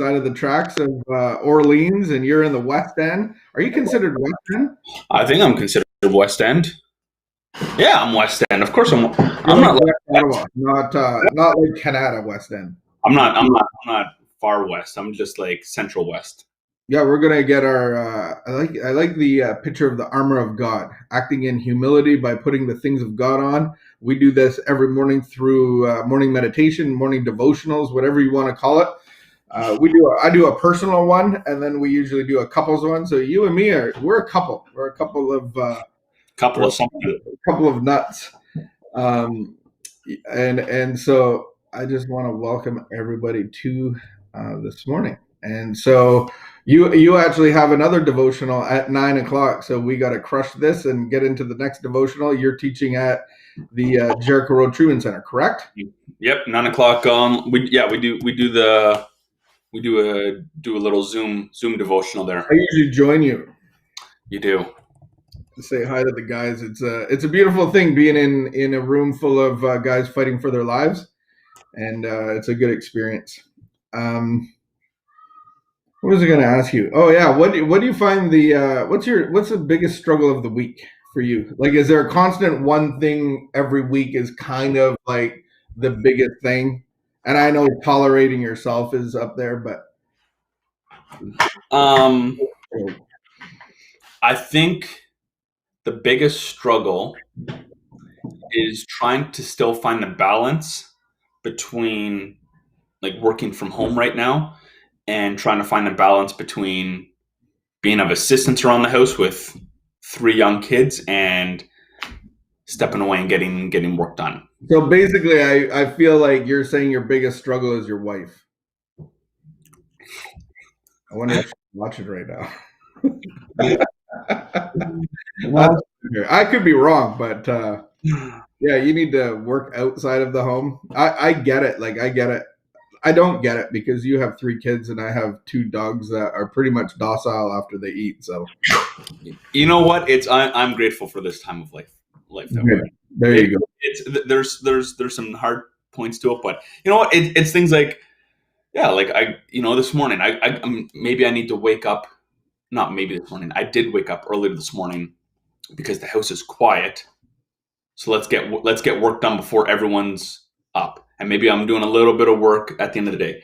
side of the tracks of Orleans, and you're in the West End. Are you considered West End? I think I'm considered West End. Yeah, I'm West End. Of course, I'm You're not like like West Ottawa, not like Canada West End. I'm not far west. I'm just like Central West. Yeah, we're gonna get our. I like the picture of the armor of God, acting in humility by putting the things of God on. We do this every morning through morning meditation, morning devotionals, whatever you want to call it. I do a personal one, and then we usually do a couples one. So you and me we're a couple. We're a couple of Something. a couple of nuts. And so I just want to welcome everybody to this morning. And so you actually have another devotional at 9:00. So we got to crush this and get into the next devotional. You're teaching at the Jericho Road Truman Center, correct? Yep, 9:00 on. We do a little Zoom devotional there. I usually join you. You do. To say hi to the guys. It's a beautiful thing being in a room full of guys fighting for their lives, and it's a good experience. What was I going to ask you? Oh yeah, what do you find what's the biggest struggle of the week for you? Like, is there a constant one thing every week is kind of like the biggest thing? And I know tolerating yourself is up there, but I think the biggest struggle is trying to still find the balance between like working from home right now and trying to find the balance between being of assistance around the house with 3 young kids and stepping away and getting work done. So basically, I feel like you're saying your biggest struggle is your wife. I wonder if she's watching right now. I could be wrong, but yeah, you need to work outside of the home. I get it. Like, I get it. I don't get it because you have 3 kids and I have 2 dogs that are pretty much docile after they eat. So, you know what? I'm grateful for this time of life. There you go. There's some hard points to it, but you know what? It's things like, yeah, like this morning maybe I need to wake up. Not maybe this morning. I did wake up earlier this morning because the house is quiet. So let's get work done before everyone's up. And maybe I'm doing a little bit of work at the end of the day.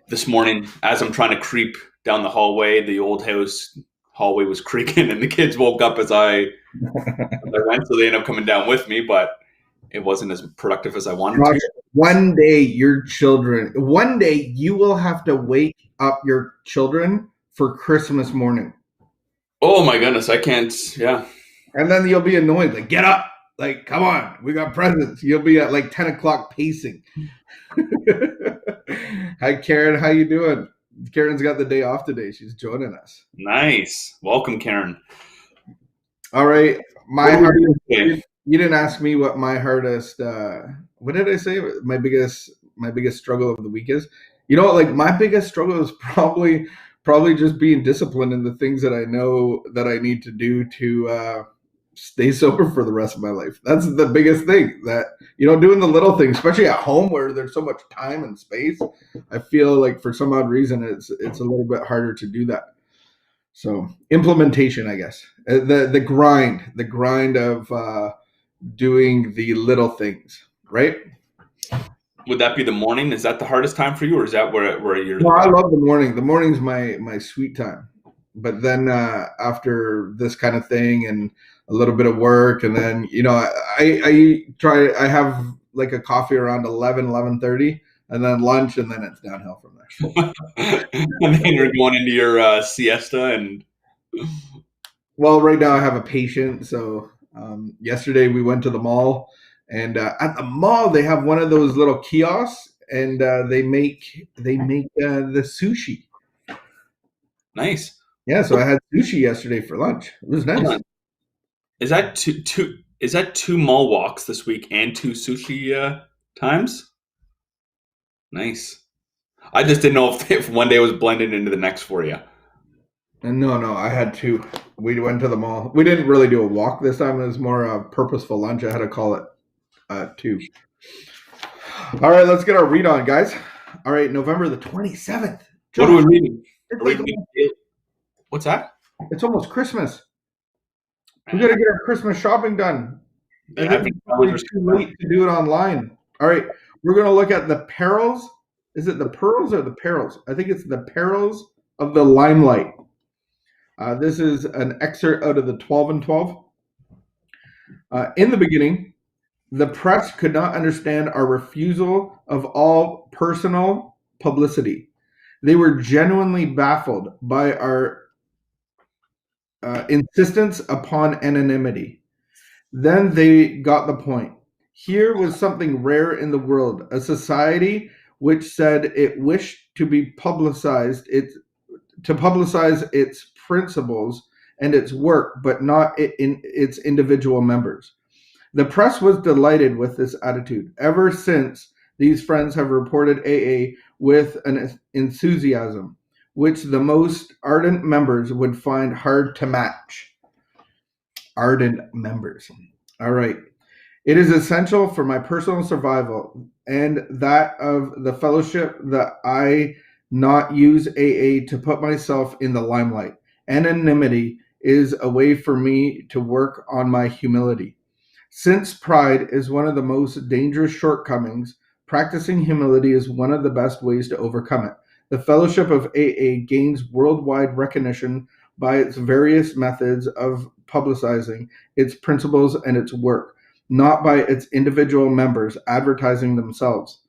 This morning, as I'm trying to creep down the hallway, the old house hallway was creaking, and the kids woke up as I went, so they ended up coming down with me, but it wasn't as productive as I wanted to. One day you will have to wake up your children for Christmas morning. Oh my goodness, I can't, yeah. And then you'll be annoyed, like, get up. Like, come on, we got presents. You'll be at like 10 o'clock pacing. Hi, Karen. How you doing? Karen's got the day off today. She's joining us. Nice. Welcome, Karen. All right. You didn't ask me what my hardest, what did I say? My biggest struggle of the week is? You know, like my biggest struggle is probably just being disciplined in the things that I know that I need to do to stay sober for the rest of my life. That's the biggest thing, that, doing the little things, especially at home where there's so much time and space. I feel like for some odd reason, it's a little bit harder to do that. So implementation, I guess, the grind of doing the little things, right? Would that be the morning? Is that the hardest time for you, or is that where you're? No, I love the morning. The morning's my sweet time. But then after this kind of thing and a little bit of work, and then I have like a coffee around 11:30, and then lunch, and then it's downhill from there. And then you're going into your siesta, and well, right now I have a patient. So yesterday we went to the mall, and at the mall they have one of those little kiosks, and they make the sushi. Nice. Yeah, so I had sushi yesterday for lunch. It was nice. Is that two mall walks this week and 2 sushi times? Nice. I just didn't know if one day was blended into the next for you. And no, I had 2. We went to the mall. We didn't really do a walk this time. It was more a purposeful lunch. I had to call it 2. All right, let's get our read on, guys. All right, November the 27th. What are we Josh, reading? it's Are we like reading? What's that? it's almost Christmas. We got Man, to get our Christmas shopping done. I yeah, think I've it's been probably calendars too confirmed. late to do it online. All right, we're going to look at the perils. Is it the pearls or the perils? I think it's the perils of the limelight. This is an excerpt out of the 12 and 12. In the beginning, the press could not understand our refusal of all personal publicity. They were genuinely baffled by our insistence upon anonymity. Then they got the point. Here was something rare in the world, a society which said it wished to be publicized, to publicize its principles and its work, but not in its individual members. The press was delighted with this attitude. Ever since, these friends have reported AA with an enthusiasm which the most ardent members would find hard to match. Ardent members. All right. It is essential for my personal survival and that of the fellowship that I not use AA to put myself in the limelight. Anonymity is a way for me to work on my humility. Since pride is one of the most dangerous shortcomings, practicing humility is one of the best ways to overcome it. The Fellowship of AA gains worldwide recognition by its various methods of publicizing its principles and its work, not by its individual members advertising themselves.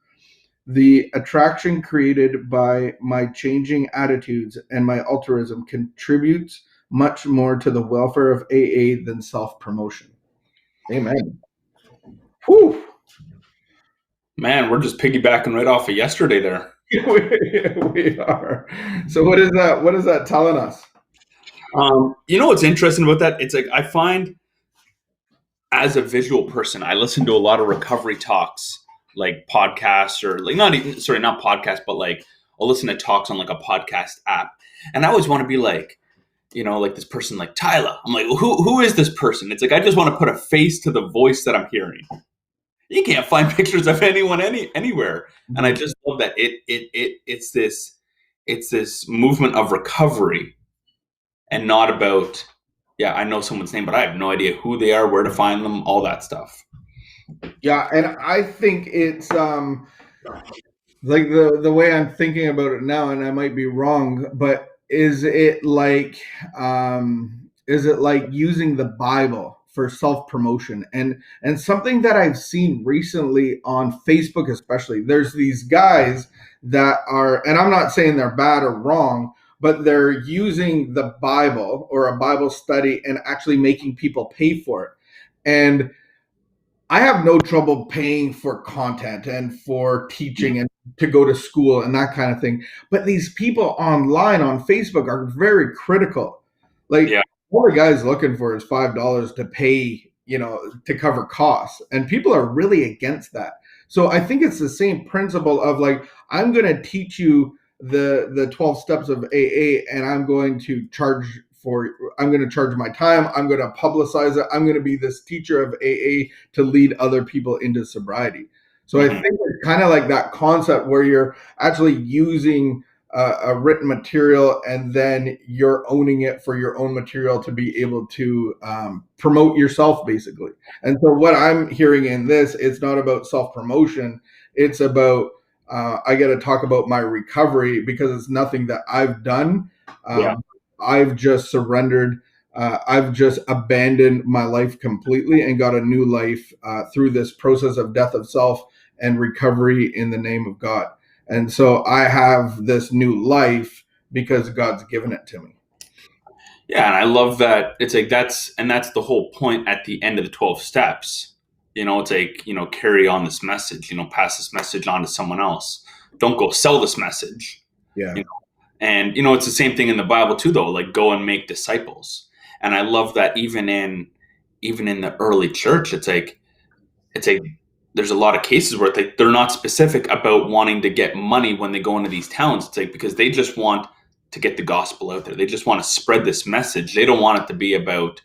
The attraction created by my changing attitudes and my altruism contributes much more to the welfare of AA than self promotion. Amen. Whew. Man, we're just piggybacking right off of yesterday there. We are. So what is that? What is that telling us? You know what's interesting about that? It's like I find as a visual person, I listen to a lot of recovery talks, like podcasts or like not podcasts, but like I'll listen to talks on like a podcast app. And I always want to be like, like this person like Tyler. I'm like, well, who is this person? It's like I just want to put a face to the voice that I'm hearing. You can't find pictures of anyone anywhere. And I just love that it's this movement of recovery and not about, yeah, I know someone's name, but I have no idea who they are, where to find them, all that stuff. Yeah, and I think it's like the way I'm thinking about it now, and I might be wrong, but is it like using the Bible for self promotion? And something that I've seen recently on Facebook, especially, there's these guys that are, and I'm not saying they're bad or wrong, but they're using the Bible or a Bible study and actually making people pay for it. And I have no trouble paying for content and for teaching and to go to school and that kind of thing. But these people online on Facebook are very critical. Like Yeah. all the guy's looking for is $5 to pay, to cover costs. And people are really against that. So I think it's the same principle of like, I'm gonna teach you the 12 steps of AA and I'm going to charge my time. I'm going to publicize it. I'm going to be this teacher of AA to lead other people into sobriety. So I think it's kind of like that concept where you're actually using a written material and then you're owning it for your own material to be able to promote yourself, basically. And so what I'm hearing in this, it's not about self-promotion. It's about I got to talk about my recovery because it's nothing that I've done. Yeah. I've just surrendered. I've just abandoned my life completely and got a new life through this process of death of self and recovery in the name of God. And so I have this new life because God's given it to me. Yeah, and I love that. It's like that's the whole point at the end of the 12 steps. It's like, carry on this message, pass this message on to someone else. Don't go sell this message. Yeah. And it's the same thing in the Bible too, though. Like, go and make disciples. And I love that even in the early church, it's like there's a lot of cases where it's like they're not specific about wanting to get money when they go into these towns. It's like because they just want to get the gospel out there. They just want to spread this message. They don't want it to be about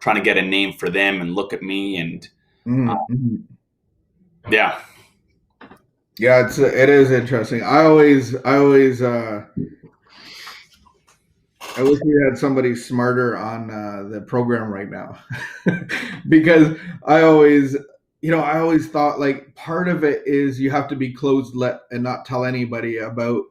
trying to get a name for them and look at me and yeah. Yeah, it is interesting. I always I wish we had somebody smarter on the program right now, because I always, I always thought like part of it is you have to be closed let and not tell anybody about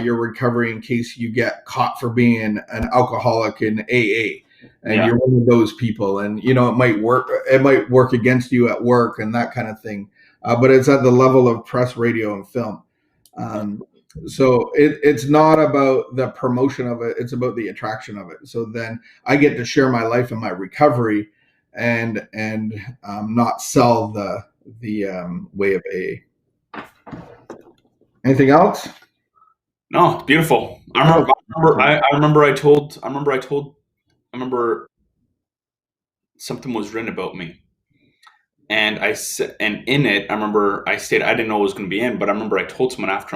your recovery in case you get caught for being an alcoholic in AA, and Yeah. you're one of those people, and it might work against you at work and that kind of thing, but it's at the level of press, radio, and film. Um, so it's not about the promotion of it, it's about the attraction of it. So then I get to share my life and my recovery, and not sell the way of AA. Anything else? No, beautiful. I remember something was written about me. And I said, and in it, I remember I stated I didn't know it was going to be in, but I remember I told someone after,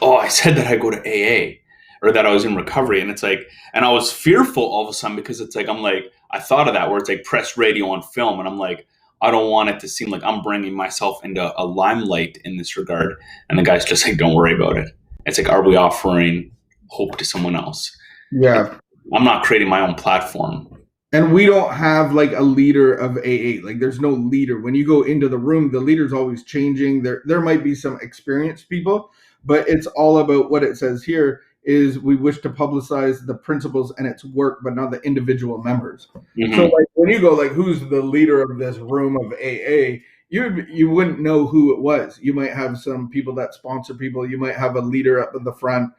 oh, I said that I go to AA, or that I was in recovery, and it's like, and I was fearful all of a sudden, because it's like I thought of that where it's like press, radio, and film, and I'm like, I don't want it to seem like I'm bringing myself into a limelight in this regard. And the guy's just like, don't worry about it. It's like, are we offering hope to someone else? Yeah. I'm not creating my own platform. And we don't have like a leader of AA. Like there's no leader. When you go into the room, the leader's always changing. There might be some experienced people, but it's all about what it says here is we wish to publicize the principles and its work, but not the individual members. Mhm. So like when you go like, who's the leader of this room of AA, you wouldn't know who it was. You might have some people that sponsor people. You might have a leader up at the front,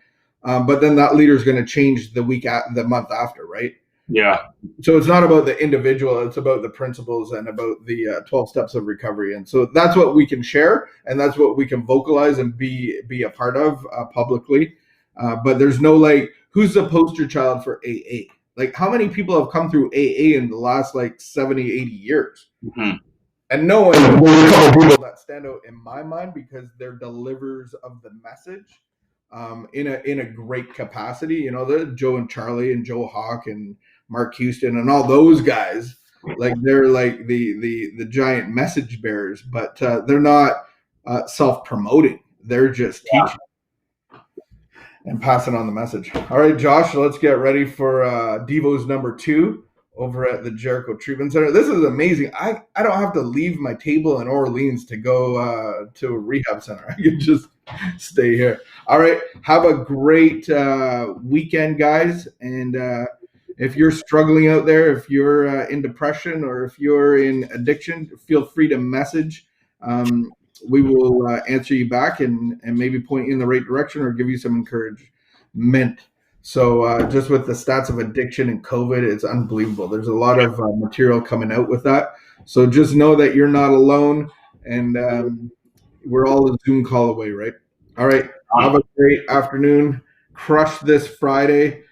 but then that leader is going to change the month after, right? Yeah. So it's not about the individual, it's about the principles and about the 12 steps of recovery. And so that's what we can share, and that's what we can vocalize and be a part of publicly. But there's no like, who's the poster child for AA? Like how many people have come through AA in the last like 70, 80 years? Mhm. And no one, there's a couple people that stand out in my mind because they're delivers of the message in a great capacity. The Joe and Charlie and Joe Hawk and Mark Houston and all those guys, like they're like the giant message bearers, but they're not self-promoting. They're just teaching and passing on the message. All right, Josh, let's get ready for Devo's number 2 over at the Jericho Treatment Center. This is amazing. I don't have to leave my table in Orleans to go to a rehab center. I can just stay here. All right. Have a great weekend, guys. And if you're struggling out there, if you're in depression or if you're in addiction, feel free to message. We will answer you back and maybe point you in the right direction or give you some encouragement. So just with the stats of addiction and COVID, it's unbelievable. There's a lot of material coming out with that. So just know that you're not alone, and we're all a Zoom call away, right? All right. Have a great afternoon. Crush this Friday.